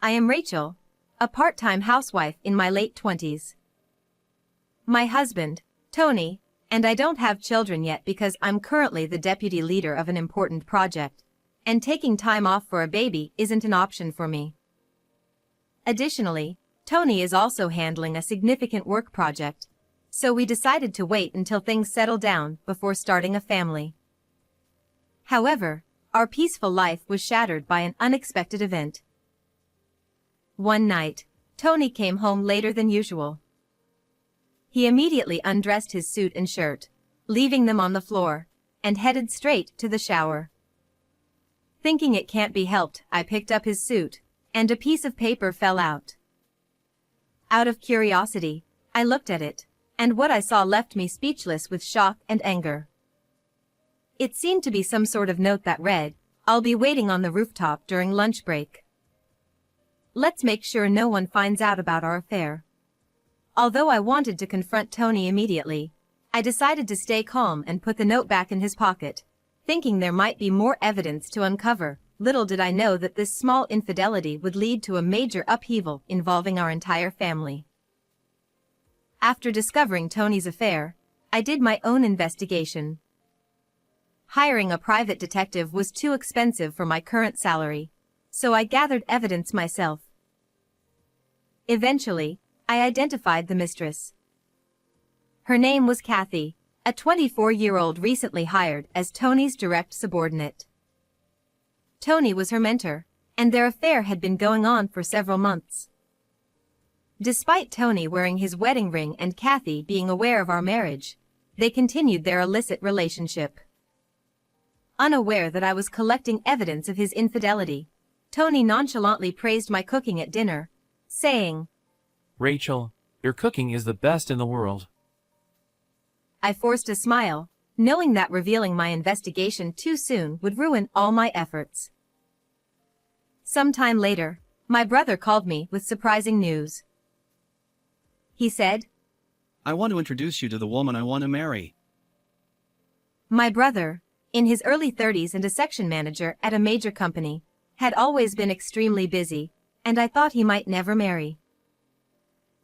I am Rachel, a part-time housewife in my late 20s. My husband, Tony, and I don't have children yet because I'm currently the deputy leader of an important project, and taking time off for a baby isn't an option for me. Additionally, Tony is also handling a significant work project, so we decided to wait until things settle down before starting a family. However, our peaceful life was shattered by an unexpected event. One night, Tony came home later than usual. He immediately undressed his suit and shirt, leaving them on the floor, and headed straight to the shower. Thinking it can't be helped, I picked up his suit, and a piece of paper fell out. Out of curiosity, I looked at it, and what I saw left me speechless with shock and anger. It seemed to be some sort of note that read, "I'll be waiting on the rooftop during lunch break. Let's make sure no one finds out about our affair." Although I wanted to confront Tony immediately, I decided to stay calm and put the note back in his pocket, thinking there might be more evidence to uncover. Little did I know that this small infidelity would lead to a major upheaval involving our entire family. After discovering Tony's affair, I did my own investigation. Hiring a private detective was too expensive for my current salary, so I gathered evidence myself. Eventually, I identified the mistress. Her name was Kathy, a 24-year-old recently hired as Tony's direct subordinate. Tony was her mentor, and their affair had been going on for several months. Despite Tony wearing his wedding ring and Kathy being aware of our marriage, they continued their illicit relationship. Unaware that I was collecting evidence of his infidelity, Tony nonchalantly praised my cooking at dinner, saying, "Rachel, your cooking is the best in the world." I forced a smile, knowing that revealing my investigation too soon would ruin all my efforts. Sometime later, my brother called me with surprising news. He said, "I want to introduce you to the woman I want to marry." My brother, in his early 30s and a section manager at a major company, had always been extremely busy, and I thought he might never marry.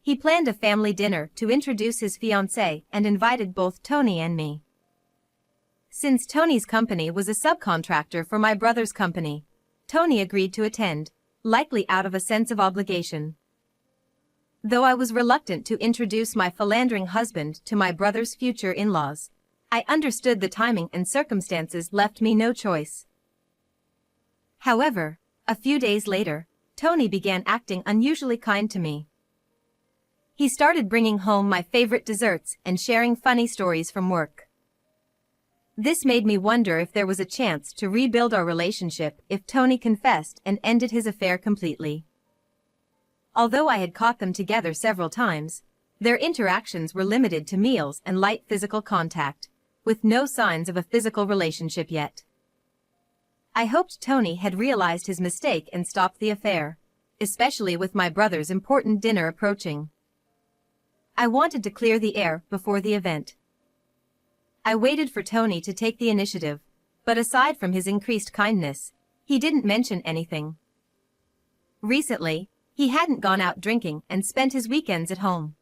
He planned a family dinner to introduce his fiancée and invited both Tony and me. Since Tony's company was a subcontractor for my brother's company, Tony agreed to attend, likely out of a sense of obligation. Though I was reluctant to introduce my philandering husband to my brother's future in-laws, I understood the timing and circumstances left me no choice. However, a few days later, Tony began acting unusually kind to me. He started bringing home my favorite desserts and sharing funny stories from work. This made me wonder if there was a chance to rebuild our relationship if Tony confessed and ended his affair completely. Although I had caught them together several times, their interactions were limited to meals and light physical contact, with no signs of a physical relationship yet. I hoped Tony had realized his mistake and stopped the affair, especially with my brother's important dinner approaching. I wanted to clear the air before the event. I waited for Tony to take the initiative, but aside from his increased kindness, he didn't mention anything. Recently, he hadn't gone out drinking and spent his weekends at home.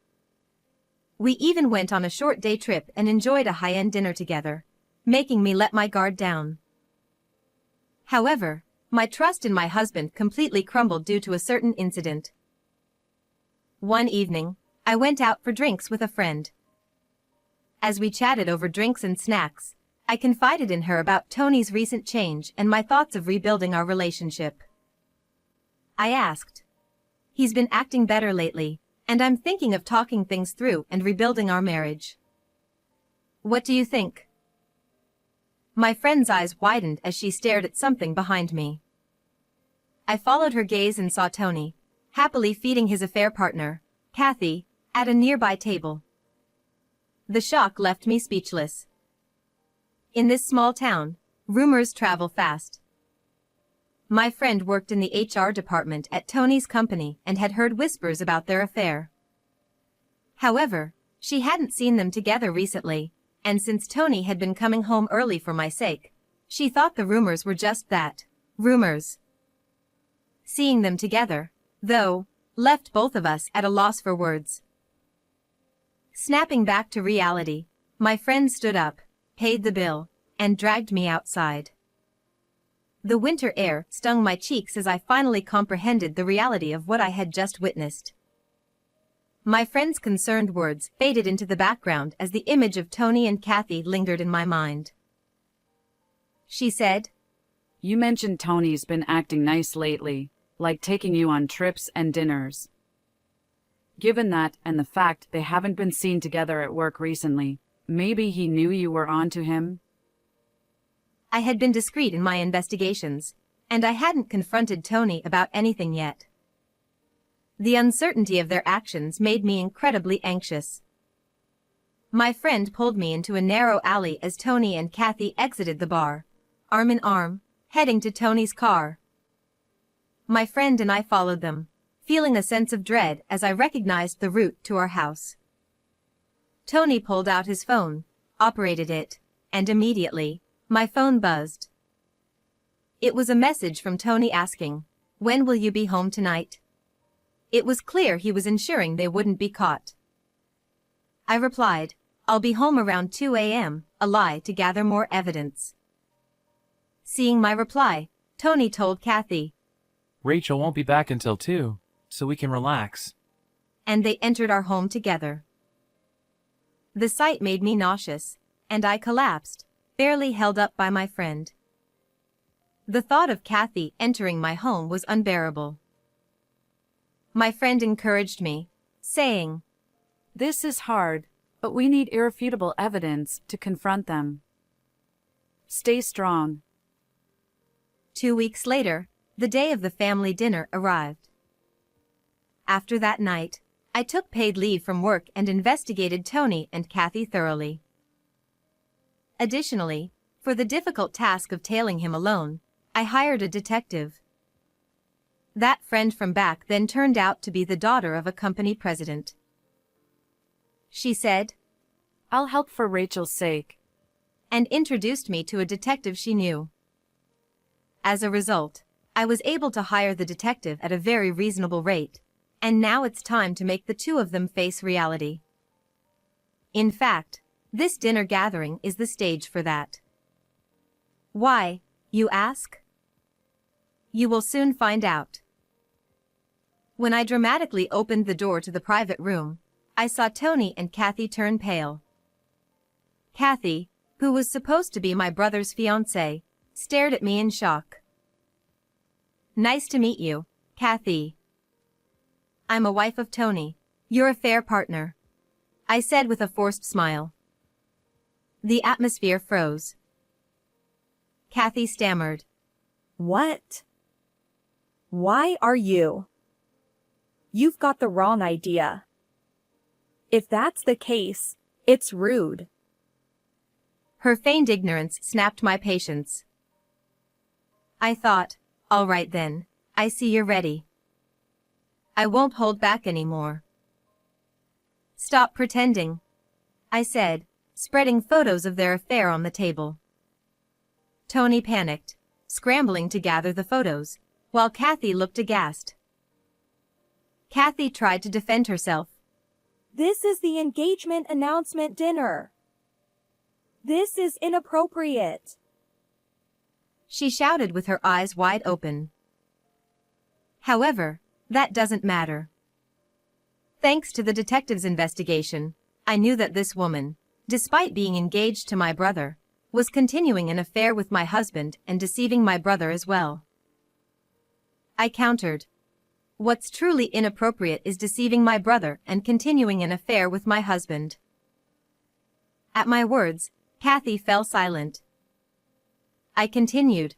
We even went on a short day trip and enjoyed a high-end dinner together, making me let my guard down. However, my trust in my husband completely crumbled due to a certain incident. One evening, I went out for drinks with a friend. As we chatted over drinks and snacks, I confided in her about Tony's recent change and my thoughts of rebuilding our relationship. I asked, "He's been acting better lately, and I'm thinking of talking things through and rebuilding our marriage. What do you think?" My friend's eyes widened as she stared at something behind me. I followed her gaze and saw Tony, happily feeding his affair partner, Kathy, at a nearby table. The shock left me speechless. In this small town, rumors travel fast. My friend worked in the HR department at Tony's company and had heard whispers about their affair. However, she hadn't seen them together recently, and since Tony had been coming home early for my sake, she thought the rumors were just that, rumors. Seeing them together, though, left both of us at a loss for words. Snapping back to reality, my friend stood up, paid the bill, and dragged me outside. The winter air stung my cheeks as I finally comprehended the reality of what I had just witnessed. My friend's concerned words faded into the background as the image of Tony and Kathy lingered in my mind. She said, "You mentioned Tony's been acting nice lately, like taking you on trips and dinners. Given that and the fact they haven't been seen together at work recently, maybe he knew you were onto him?" I had been discreet in my investigations, and I hadn't confronted Tony about anything yet. The uncertainty of their actions made me incredibly anxious. My friend pulled me into a narrow alley as Tony and Kathy exited the bar, arm in arm, heading to Tony's car. My friend and I followed them, feeling a sense of dread as I recognized the route to our house. Tony pulled out his phone, operated it, and immediately, my phone buzzed. It was a message from Tony asking, "When will you be home tonight?" It was clear he was ensuring they wouldn't be caught. I replied, "I'll be home around 2 a.m., a lie to gather more evidence." Seeing my reply, Tony told Kathy, Rachel won't be back until 2, so we can relax. and they entered our home together. The sight made me nauseous, and I collapsed, barely held up by my friend. The thought of Kathy entering my home was unbearable. My friend encouraged me, saying, "This is hard, but we need irrefutable evidence to confront them. Stay strong." 2 weeks later, the day of the family dinner arrived. After that night, I took paid leave from work and investigated Tony and Kathy thoroughly. Additionally, for the difficult task of tailing him alone, I hired a detective. That friend from back then turned out to be the daughter of a company president. She said, "I'll help for Rachel's sake," and introduced me to a detective she knew. As a result, I was able to hire the detective at a very reasonable rate, and now it's time to make the two of them face reality. In fact, this dinner gathering is the stage for that. Why, you ask? You will soon find out. When I dramatically opened the door to the private room, I saw Tony and Kathy turn pale. Kathy, who was supposed to be my brother's fiancée, stared at me in shock. "Nice to meet you, Kathy. I'm a wife of Tony, your affair partner," I said with a forced smile. The atmosphere froze. Kathy stammered, "What? Why are you? You've got the wrong idea. If that's the case, it's rude." Her feigned ignorance snapped my patience. I thought, all right then, I see you're ready. I won't hold back anymore. "Stop pretending," I said, spreading photos of their affair on the table. Tony panicked, scrambling to gather the photos, while Kathy looked aghast. Kathy tried to defend herself. "This is the engagement announcement dinner. This is inappropriate." She shouted with her eyes wide open. However, that doesn't matter. Thanks to the detective's investigation, I knew that this woman, despite being engaged to my brother, was continuing an affair with my husband and deceiving my brother as well. I countered. What's truly inappropriate is deceiving my brother and continuing an affair with my husband. At my words, Kathy fell silent. I continued.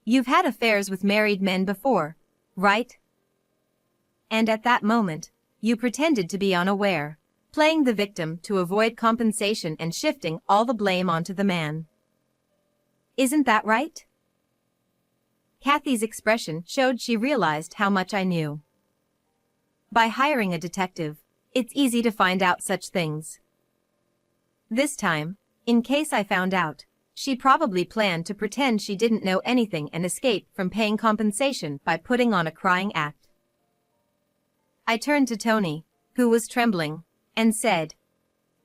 "You've had affairs with married men before, right?" And at that moment, you pretended to be unaware, playing the victim to avoid compensation and shifting all the blame onto the man. Isn't that right? Kathy's expression showed she realized how much I knew. By hiring a detective, it's easy to find out such things. This time, in case I found out, she probably planned to pretend she didn't know anything and escape from paying compensation by putting on a crying act. I turned to Tony, who was trembling, and said,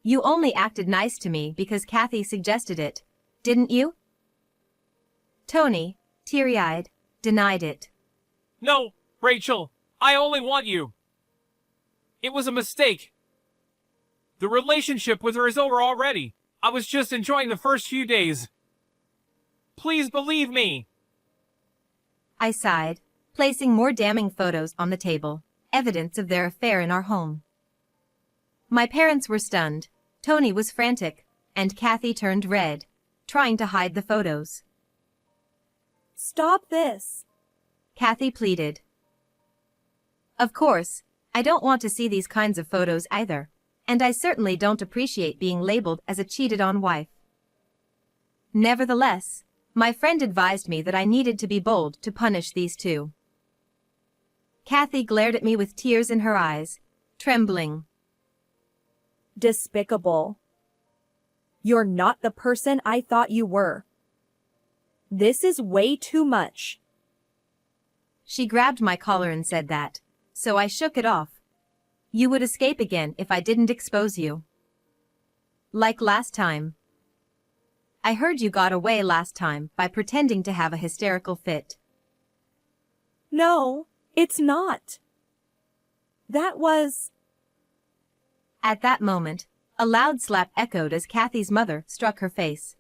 "You only acted nice to me because Kathy suggested it, didn't you?" Tony, teary-eyed, denied it. No, Rachel, I only want you. It was a mistake. The relationship with her is over already. I was just enjoying the first few days. Please believe me. I sighed, placing more damning photos on the table, evidence of their affair in our home. My parents were stunned, Tony was frantic, and Kathy turned red, trying to hide the photos. Stop this. Kathy pleaded. Of course, I don't want to see these kinds of photos either, and I certainly don't appreciate being labeled as a cheated-on wife. Nevertheless, my friend advised me that I needed to be bold to punish these two. Kathy glared at me with tears in her eyes, trembling. Despicable. You're not the person I thought you were. This is way too much. She grabbed my collar and said that, so I shook it off. You would escape again if I didn't expose you. Like last time. I heard you got away last time by pretending to have a hysterical fit. No, it's not. That was... At that moment, a loud slap echoed as Kathy's mother struck her face.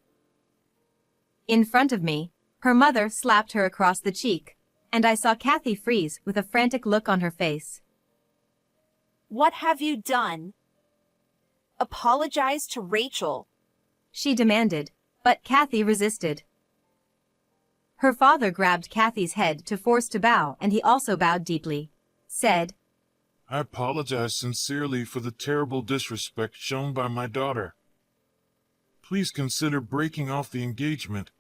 In front of me, her mother slapped her across the cheek, and I saw Kathy freeze with a frantic look on her face. What have you done? Apologize to Rachel, she demanded, but Kathy resisted. Her father grabbed Kathy's head to force to bow, and he also bowed deeply, said, I apologize sincerely for the terrible disrespect shown by my daughter. Please consider breaking off the engagement.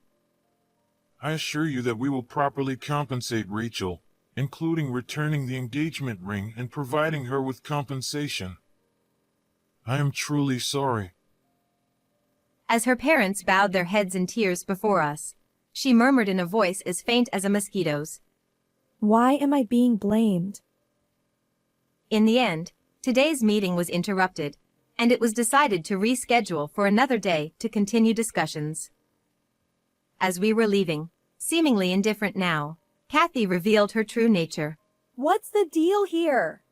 I assure you that we will properly compensate Rachel, including returning the engagement ring and providing her with compensation. I am truly sorry. As her parents bowed their heads in tears before us, she murmured in a voice as faint as a mosquito's, Why am I being blamed? In the end, today's meeting was interrupted, and it was decided to reschedule for another day to continue discussions. As we were leaving, seemingly indifferent now, Kathy revealed her true nature. What's the deal here?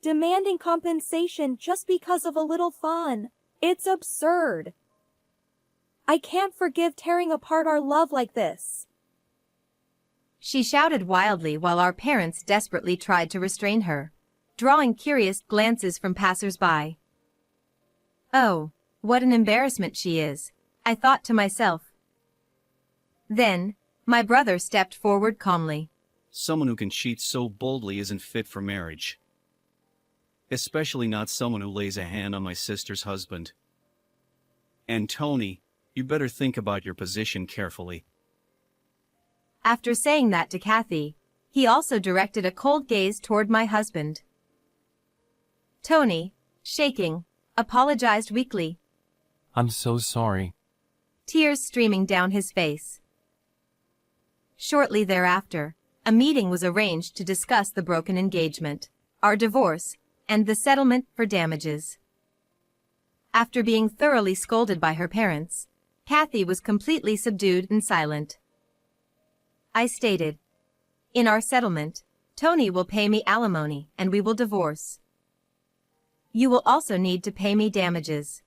Demanding compensation just because of a little fun. It's absurd. I can't forgive tearing apart our love like this. She shouted wildly while our parents desperately tried to restrain her, drawing curious glances from passers-by. Oh, what an embarrassment she is, I thought to myself. Then, my brother stepped forward calmly. Someone who can cheat so boldly isn't fit for marriage. Especially not someone who lays a hand on my sister's husband. And Tony, you better think about your position carefully. After saying that to Kathy, he also directed a cold gaze toward my husband. Tony, shaking, apologized weakly, I'm so sorry. tears streaming down his face. Shortly thereafter, a meeting was arranged to discuss the broken engagement, our divorce, and the settlement for damages. After being thoroughly scolded by her parents, Kathy was completely subdued and silent. I stated, in our settlement, Tony will pay me alimony and we will divorce. You will also need to pay me damages.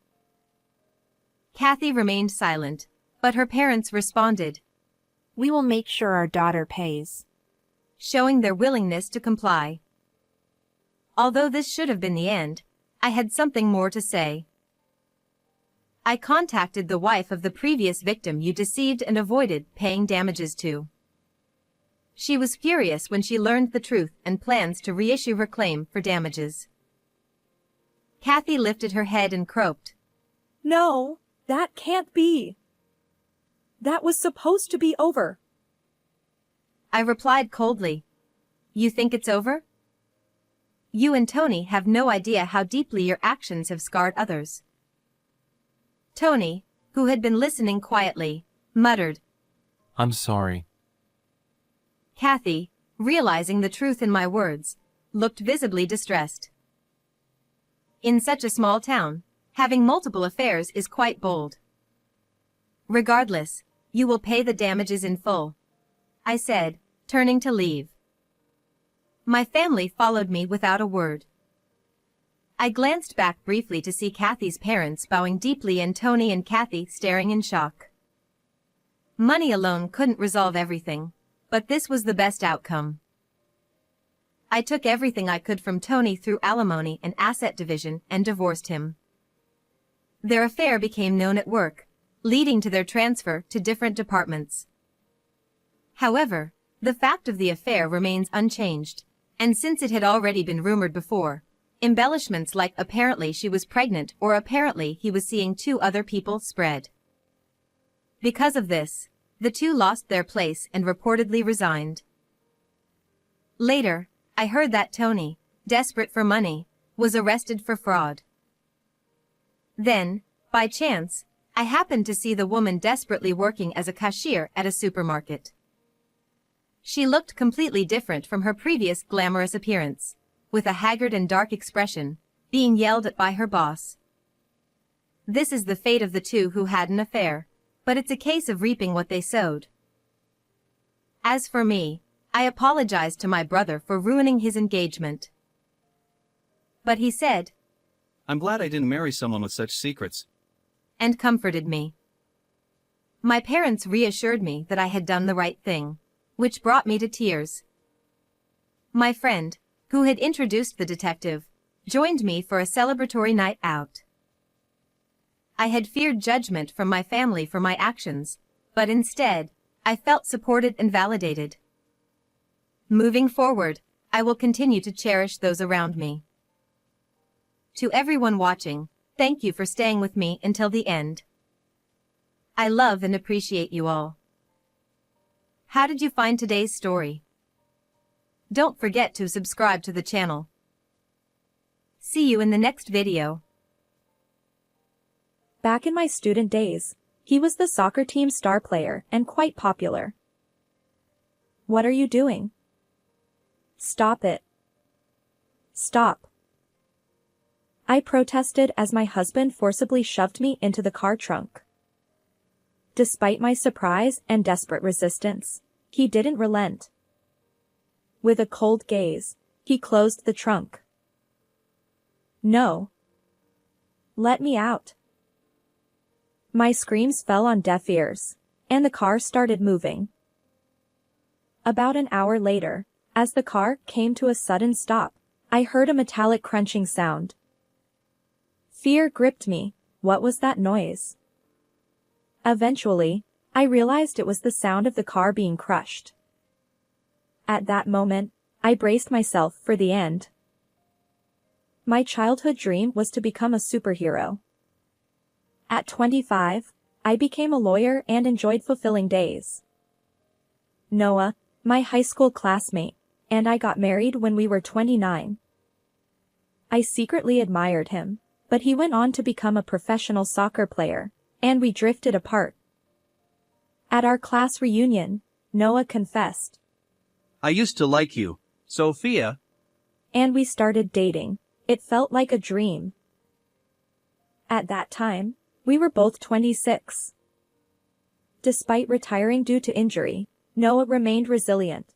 Kathy remained silent, but her parents responded, we will make sure our daughter pays. showing their willingness to comply. Although this should have been the end, I had something more to say. I contacted the wife of the previous victim you deceived and avoided paying damages to. She was furious when she learned the truth and plans to reissue her claim for damages. Kathy lifted her head and croaked. No, that can't be. That was supposed to be over. I replied coldly. You think it's over? You and Tony have no idea how deeply your actions have scarred others. Tony, who had been listening quietly, muttered. I'm sorry. Kathy, realizing the truth in my words, looked visibly distressed. In such a small town, having multiple affairs is quite bold. Regardless, you will pay the damages in full, I said, turning to leave. My family followed me without a word. I glanced back briefly to see Kathy's parents bowing deeply and Tony and Kathy staring in shock. Money alone couldn't resolve everything, but this was the best outcome. I took everything I could from Tony through alimony and asset division and divorced him. Their affair became known at work, leading to their transfer to different departments. However, the fact of the affair remains unchanged, and since it had already been rumored before, embellishments like apparently she was pregnant or apparently he was seeing 2 other people spread. Because of this, the 2 lost their place and reportedly resigned. Later, I heard that Tony, desperate for money, was arrested for fraud. Then, by chance, I happened to see the woman desperately working as a cashier at a supermarket. She looked completely different from her previous glamorous appearance, with a haggard and dark expression, being yelled at by her boss. This is the fate of the 2 who had an affair, but it's a case of reaping what they sowed. As for me, I apologized to my brother for ruining his engagement. But he said, I'm glad I didn't marry someone with such secrets. And comforted me. My parents reassured me that I had done the right thing, which brought me to tears. My friend, who had introduced the detective, joined me for a celebratory night out. I had feared judgment from my family for my actions, but instead, I felt supported and validated. Moving forward, I will continue to cherish those around me. To everyone watching, thank you for staying with me until the end. I love and appreciate you all. How did you find today's story? Don't forget to subscribe to the channel. See you in the next video. Back in my student days, he was the soccer team star player and quite popular. What are you doing? Stop it. Stop. I protested as my husband forcibly shoved me into the car trunk. Despite my surprise and desperate resistance, he didn't relent. With a cold gaze, he closed the trunk. No. Let me out. My screams fell on deaf ears, and the car started moving. About an hour later, as the car came to a sudden stop, I heard a metallic crunching sound. Fear gripped me. What was that noise? Eventually, I realized it was the sound of the car being crushed. At that moment, I braced myself for the end. My childhood dream was to become a superhero. At 25, I became a lawyer and enjoyed fulfilling days. Noah, my high school classmate, and I got married when we were 29. I secretly admired him, but he went on to become a professional soccer player, and we drifted apart. At our class reunion, Noah confessed. I used to like you, Sophia. And we started dating. It felt like a dream. At that time, we were both 26. Despite retiring due to injury, Noah remained resilient.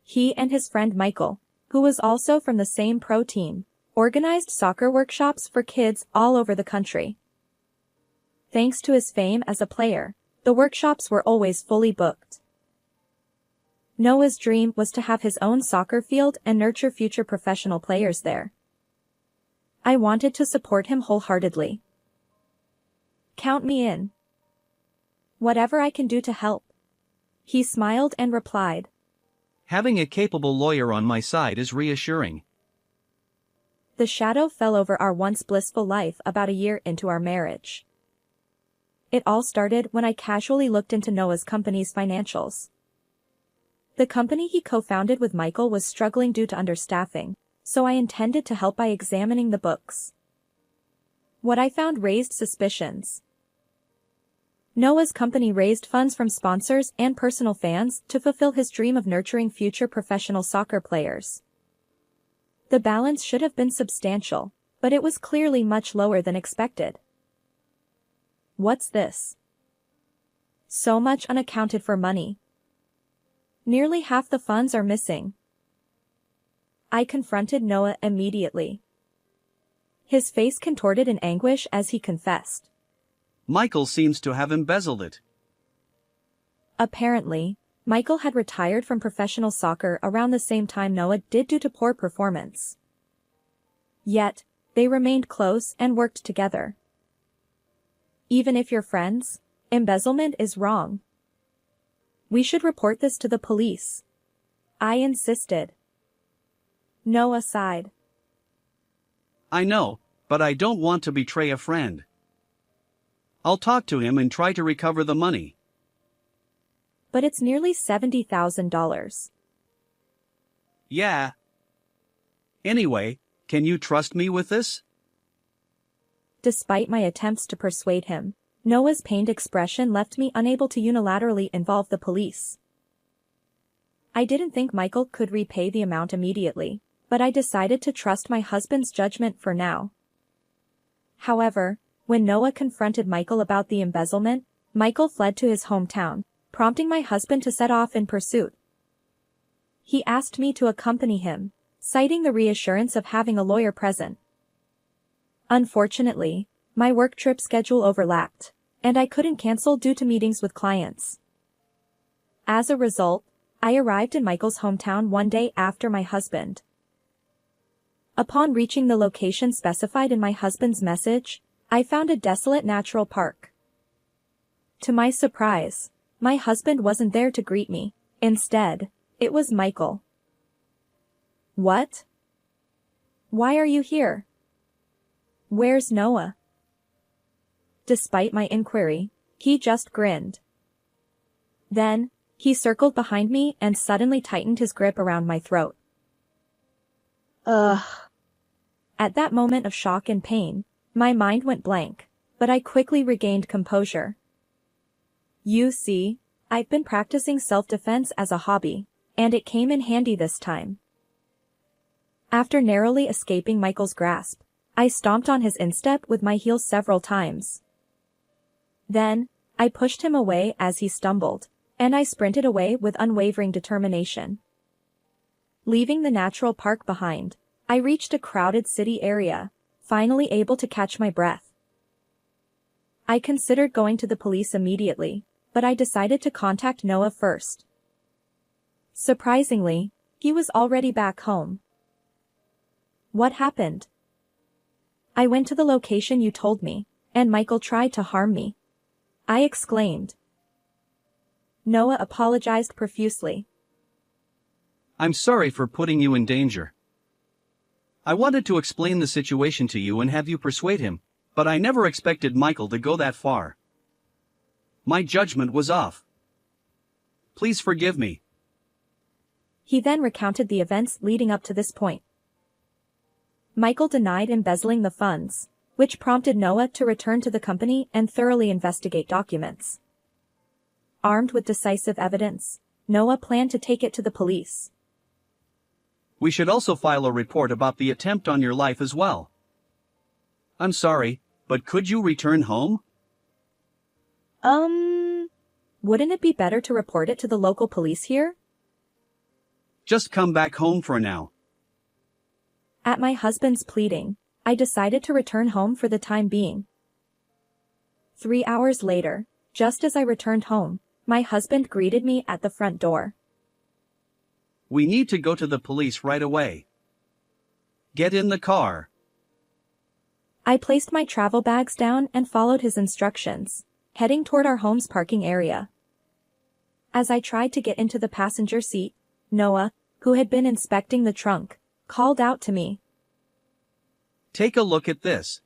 He and his friend Michael, who was also from the same pro team, organized soccer workshops for kids all over the country. Thanks to his fame as a player, the workshops were always fully booked. Noah's dream was to have his own soccer field and nurture future professional players there. I wanted to support him wholeheartedly. Count me in. Whatever I can do to help. He smiled and replied. Having a capable lawyer on my side is reassuring. The shadow fell over our once blissful life about a year into our marriage. It all started when I casually looked into Noah's company's financials. The company he co-founded with Michael was struggling due to understaffing, so I intended to help by examining the books. What I found raised suspicions. Noah's company raised funds from sponsors and personal fans to fulfill his dream of nurturing future professional soccer players. The balance should have been substantial, but it was clearly much lower than expected. What's this? So much unaccounted for money. Nearly half the funds are missing. I confronted Noah immediately. His face contorted in anguish as he confessed. Michael seems to have embezzled it. Apparently, Michael had retired from professional soccer around the same time Noah did due to poor performance. Yet, they remained close and worked together. Even if you're friends, embezzlement is wrong. We should report this to the police. I insisted. Noah sighed. I know, but I don't want to betray a friend. I'll talk to him and try to recover the money. But it's nearly $70,000. Yeah. Anyway, can you trust me with this? Despite my attempts to persuade him, Noah's pained expression left me unable to unilaterally involve the police. I didn't think Michael could repay the amount immediately, but I decided to trust my husband's judgment for now. However, when Noah confronted Michael about the embezzlement, Michael fled to his hometown, prompting my husband to set off in pursuit. He asked me to accompany him, citing the reassurance of having a lawyer present. Unfortunately, my work trip schedule overlapped, and I couldn't cancel due to meetings with clients. As a result, I arrived in Michael's hometown one day after my husband. Upon reaching the location specified in my husband's message, I found a desolate natural park. To my surprise, my husband wasn't there to greet me. Instead, it was Michael. What? Why are you here? Where's Noah? Despite my inquiry, he just grinned. Then, he circled behind me and suddenly tightened his grip around my throat. Ugh. At that moment of shock and pain, my mind went blank, but I quickly regained composure. You see, I've been practicing self-defense as a hobby, and it came in handy this time. After narrowly escaping Michael's grasp, I stomped on his instep with my heels several times. Then, I pushed him away as he stumbled, and I sprinted away with unwavering determination. Leaving the natural park behind, I reached a crowded city area, finally able to catch my breath. I considered going to the police immediately, but I decided to contact Noah first. Surprisingly, he was already back home. What happened? I went to the location you told me, and Michael tried to harm me. I exclaimed. Noah apologized profusely. I'm sorry for putting you in danger. I wanted to explain the situation to you and have you persuade him, but I never expected Michael to go that far. My judgment was off. Please forgive me. He then recounted the events leading up to this point. Michael denied embezzling the funds, which prompted Noah to return to the company and thoroughly investigate documents. Armed with decisive evidence, Noah planned to take it to the police. We should also file a report about the attempt on your life as well. I'm sorry, but could you return home? Wouldn't it be better to report it to the local police here? Just come back home for now. At my husband's pleading, I decided to return home for the time being. 3 hours later, just as I returned home, my husband greeted me at the front door. We need to go to the police right away. Get in the car. I placed my travel bags down and followed his instructions, heading toward our home's parking area. As I tried to get into the passenger seat, Noah, who had been inspecting the trunk, called out to me. Take a look at this.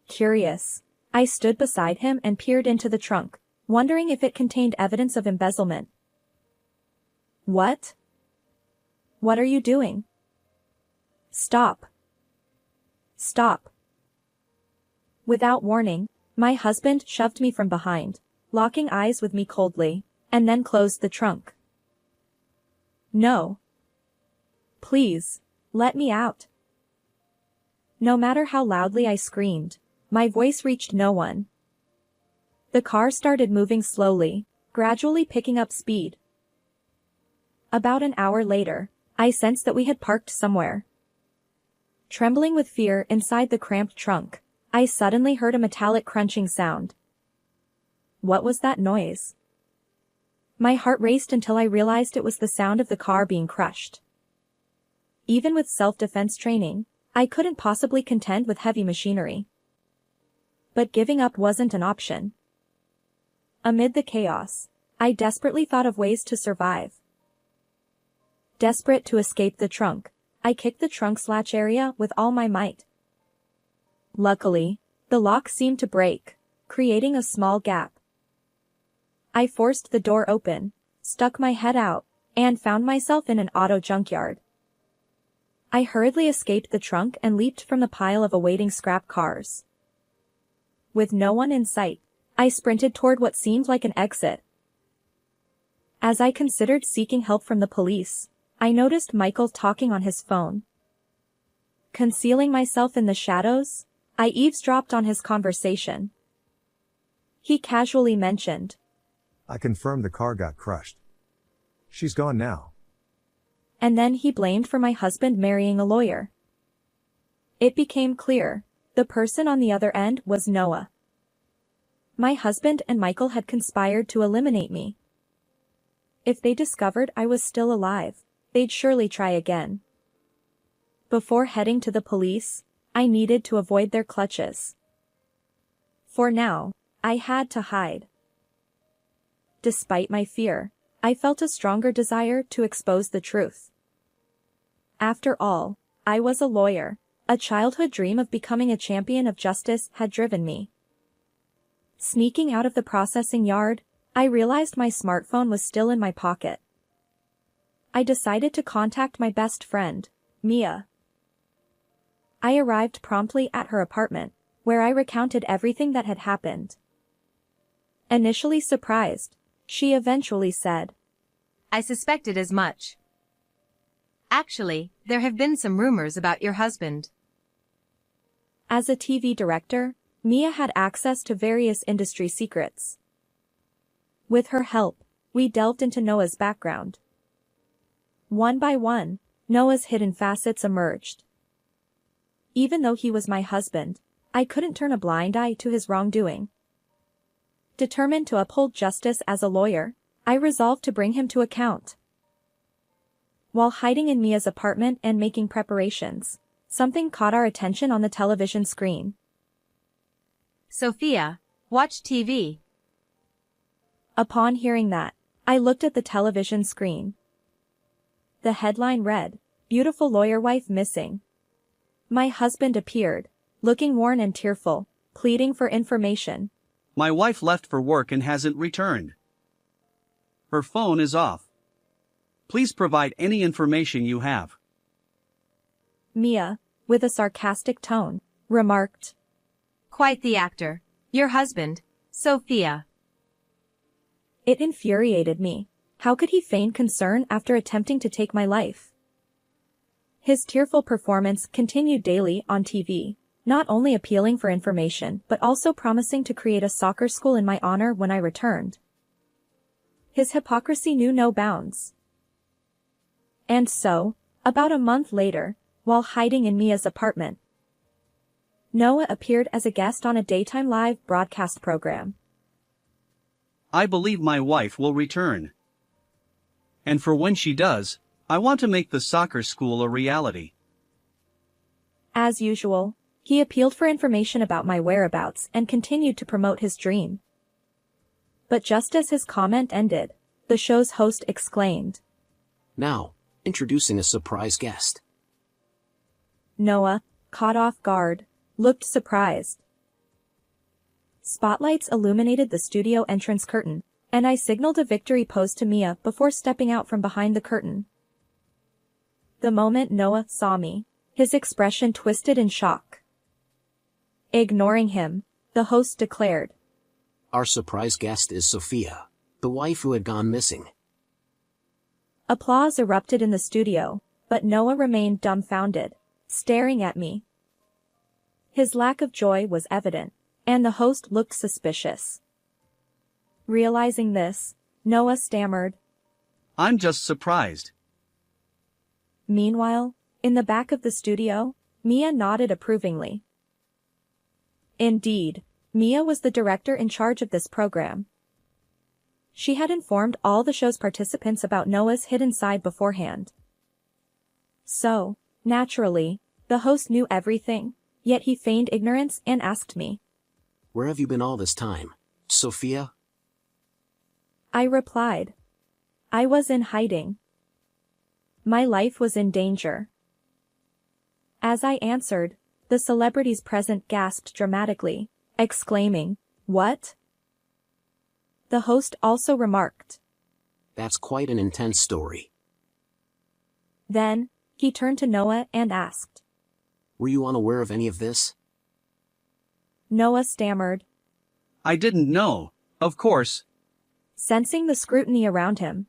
Curious, I stood beside him and peered into the trunk, wondering if it contained evidence of embezzlement. What? What are you doing? Stop. Stop. Without warning, my husband shoved me from behind, locking eyes with me coldly, and then closed the trunk. No. Please, Let me out. No matter how loudly I screamed, my voice reached no one. The car started moving slowly, gradually picking up speed. About an hour later, I sensed that we had parked somewhere. Trembling with fear inside the cramped trunk, I suddenly heard a metallic crunching sound. What was that noise? My heart raced until I realized it was the sound of the car being crushed. Even with self-defense training, I couldn't possibly contend with heavy machinery. But giving up wasn't an option. Amid the chaos, I desperately thought of ways to survive. Desperate to escape the trunk, I kicked the trunk's latch area with all my might. Luckily, the lock seemed to break, creating a small gap. I forced the door open, stuck my head out, and found myself in an auto junkyard. I hurriedly escaped the trunk and leaped from the pile of awaiting scrap cars. With no one in sight, I sprinted toward what seemed like an exit. As I considered seeking help from the police, I noticed Michael talking on his phone. Concealing myself in the shadows, I eavesdropped on his conversation. He casually mentioned, I confirmed the car got crushed. She's gone now. And then he blamed for my husband marrying a lawyer. It became clear, the person on the other end was Noah. My husband and Michael had conspired to eliminate me. If they discovered I was still alive, they'd surely try again. Before heading to the police, I needed to avoid their clutches. For now, I had to hide. Despite my fear, I felt a stronger desire to expose the truth. After all, I was a lawyer. A childhood dream of becoming a champion of justice had driven me. Sneaking out of the processing yard, I realized my smartphone was still in my pocket. I decided to contact my best friend, Mia. I arrived promptly at her apartment, where I recounted everything that had happened. Initially surprised, she eventually said, I suspected as much. Actually, there have been some rumors about your husband. As a TV director, Mia had access to various industry secrets. With her help, we delved into Noah's background. One by one, Noah's hidden facets emerged. Even though he was my husband, I couldn't turn a blind eye to his wrongdoing. Determined to uphold justice as a lawyer, I resolved to bring him to account. While hiding in Mia's apartment and making preparations, something caught our attention on the television screen. Sophia, watch TV. Upon hearing that, I looked at the television screen. The headline read, Beautiful lawyer wife missing. My husband appeared, looking worn and tearful, pleading for information. My wife left for work and hasn't returned. Her phone is off. Please provide any information you have. Mia, with a sarcastic tone, remarked. Quite the actor. Your husband, Sophia. It infuriated me. How could he feign concern after attempting to take my life? His tearful performance continued daily on TV, not only appealing for information but also promising to create a soccer school in my honor when I returned. His hypocrisy knew no bounds. And so, about a month later, while hiding in Mia's apartment, Noah appeared as a guest on a daytime live broadcast program. I believe my wife will return. And for when she does, I want to make the soccer school a reality. As usual, he appealed for information about my whereabouts and continued to promote his dream. But just as his comment ended, the show's host exclaimed, Now, introducing a surprise guest. Noah, caught off guard, looked surprised. Spotlights illuminated the studio entrance curtain, and I signaled a victory pose to Mia before stepping out from behind the curtain. The moment Noah saw me, his expression twisted in shock. Ignoring him, the host declared, Our surprise guest is Sophia, the wife who had gone missing. Applause erupted in the studio, but Noah remained dumbfounded, staring at me. His lack of joy was evident, and the host looked suspicious. Realizing this, Noah stammered. I'm just surprised. Meanwhile, in the back of the studio, Mia nodded approvingly. Indeed, Mia was the director in charge of this program. She had informed all the show's participants about Noah's hidden side beforehand. So, naturally, the host knew everything, yet he feigned ignorance and asked me. Where have you been all this time, Sophia? I replied. I was in hiding. My life was in danger. As I answered, the celebrities present gasped dramatically, exclaiming, "What?" The host also remarked. That's quite an intense story. Then, he turned to Noah and asked. Were you unaware of any of this? Noah stammered. I didn't know, of course. Sensing the scrutiny around him,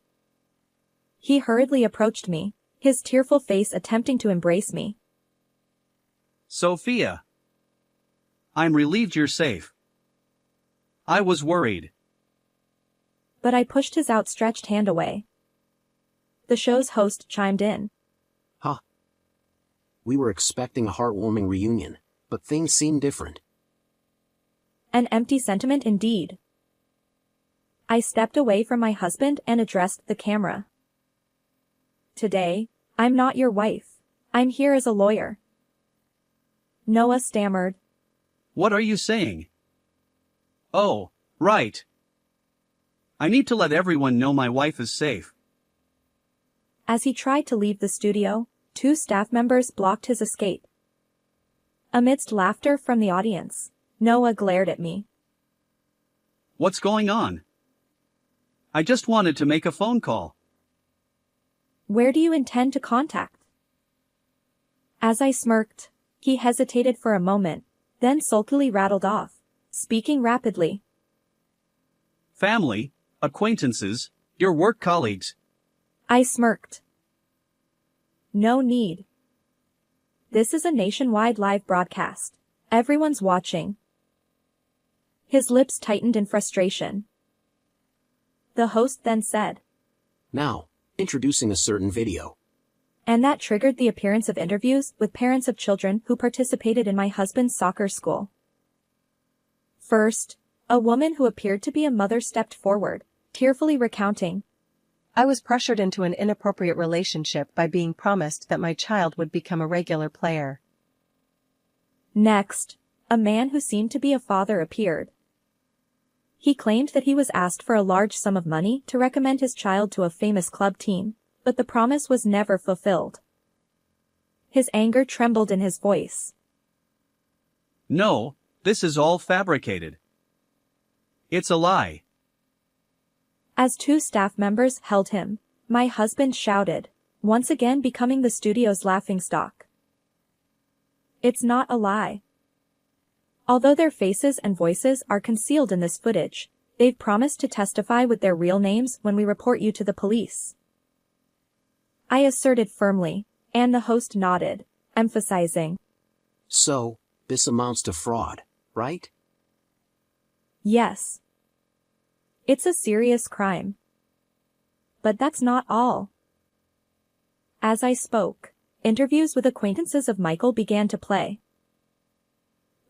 he hurriedly approached me, his tearful face attempting to embrace me. Sophia. I'm relieved you're safe. I was worried. But I pushed his outstretched hand away. The show's host chimed in. Huh. We were expecting a heartwarming reunion, but things seem different. An empty sentiment indeed. I stepped away from my husband and addressed the camera. Today, I'm not your wife. I'm here as a lawyer. Noah stammered. What are you saying? Oh, right. I need to let everyone know my wife is safe. As he tried to leave the studio, 2 staff members blocked his escape. Amidst laughter from the audience, Noah glared at me. What's going on? I just wanted to make a phone call. Where do you intend to contact? As I smirked, he hesitated for a moment, then sulkily rattled off, speaking rapidly. Family, acquaintances, your work colleagues. I smirked. No need. This is a nationwide live broadcast. Everyone's watching. His lips tightened in frustration. The host then said, Now, introducing a certain video. And that triggered the appearance of interviews with parents of children who participated in my husband's soccer school. First, a woman who appeared to be a mother stepped forward, tearfully recounting. I was pressured into an inappropriate relationship by being promised that my child would become a regular player. Next, a man who seemed to be a father appeared. He claimed that he was asked for a large sum of money to recommend his child to a famous club team, but the promise was never fulfilled. His anger trembled in his voice. No, this is all fabricated. It's a lie. As 2 staff members held him, my husband shouted, once again becoming the studio's laughingstock. It's not a lie. Although their faces and voices are concealed in this footage, they've promised to testify with their real names when we report you to the police. I asserted firmly, and the host nodded, emphasizing. So, this amounts to fraud, right? Yes. It's a serious crime. But that's not all. As I spoke, interviews with acquaintances of Michael began to play.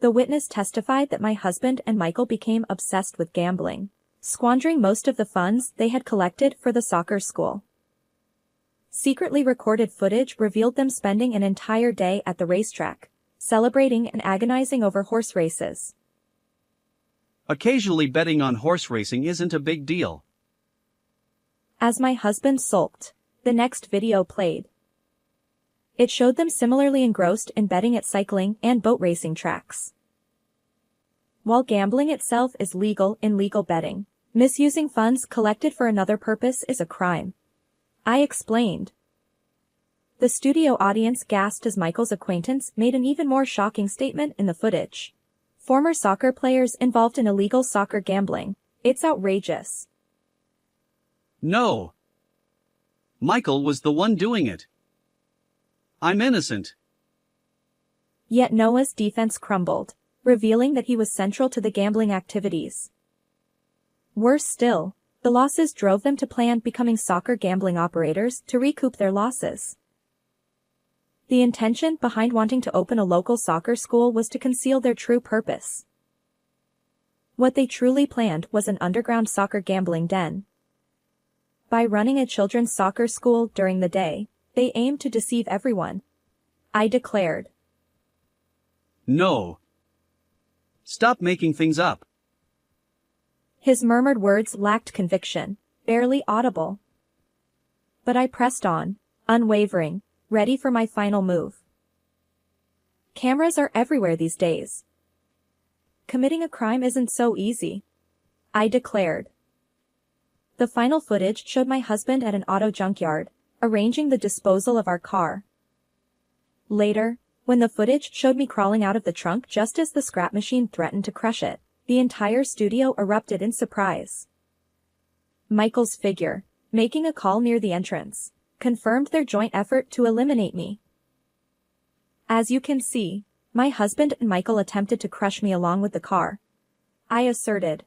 The witness testified that my husband and Michael became obsessed with gambling, squandering most of the funds they had collected for the soccer school. Secretly recorded footage revealed them spending an entire day at the racetrack, celebrating and agonizing over horse races. Occasionally betting on horse racing isn't a big deal. As my husband sulked, the next video played. It showed them similarly engrossed in betting at cycling and boat racing tracks. While gambling itself is legal in legal betting, misusing funds collected for another purpose is a crime. I explained. The studio audience gasped as Michael's acquaintance made an even more shocking statement in the footage. Former soccer players involved in illegal soccer gambling. It's outrageous. No. Michael was the one doing it. I'm innocent. Yet Noah's defense crumbled, revealing that he was central to the gambling activities. Worse still, the losses drove them to plan becoming soccer gambling operators to recoup their losses. The intention behind wanting to open a local soccer school was to conceal their true purpose. What they truly planned was an underground soccer gambling den. By running a children's soccer school during the day, they aimed to deceive everyone. I declared. No. Stop making things up. His murmured words lacked conviction, barely audible. But I pressed on, unwavering, ready for my final move. Cameras are everywhere these days. Committing a crime isn't so easy, I declared. The final footage showed my husband at an auto junkyard, arranging the disposal of our car. Later, when the footage showed me crawling out of the trunk just as the scrap machine threatened to crush it, the entire studio erupted in surprise. Michael's figure, making a call near the entrance, confirmed their joint effort to eliminate me. As you can see, my husband and Michael attempted to crush me along with the car, I asserted.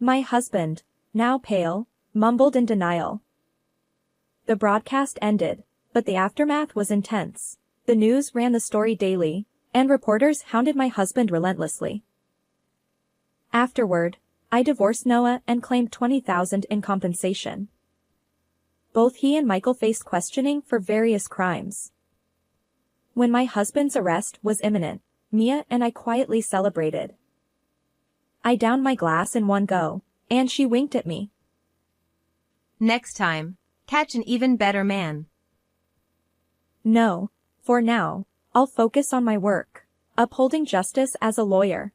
My husband, now pale, mumbled in denial. The broadcast ended, but the aftermath was intense. The news ran the story daily, and reporters hounded my husband relentlessly. Afterward, I divorced Noah and claimed $20,000 in compensation. Both he and Michael faced questioning for various crimes. When my husband's arrest was imminent, Mia and I quietly celebrated. I downed my glass in one go, and she winked at me. Next time, catch an even better man. No, for now, I'll focus on my work, upholding justice as a lawyer.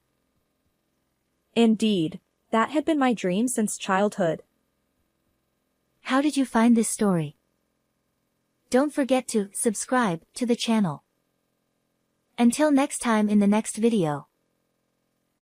Indeed, that had been my dream since childhood. How did you find this story? Don't forget to subscribe to the channel. Until next time in the next video.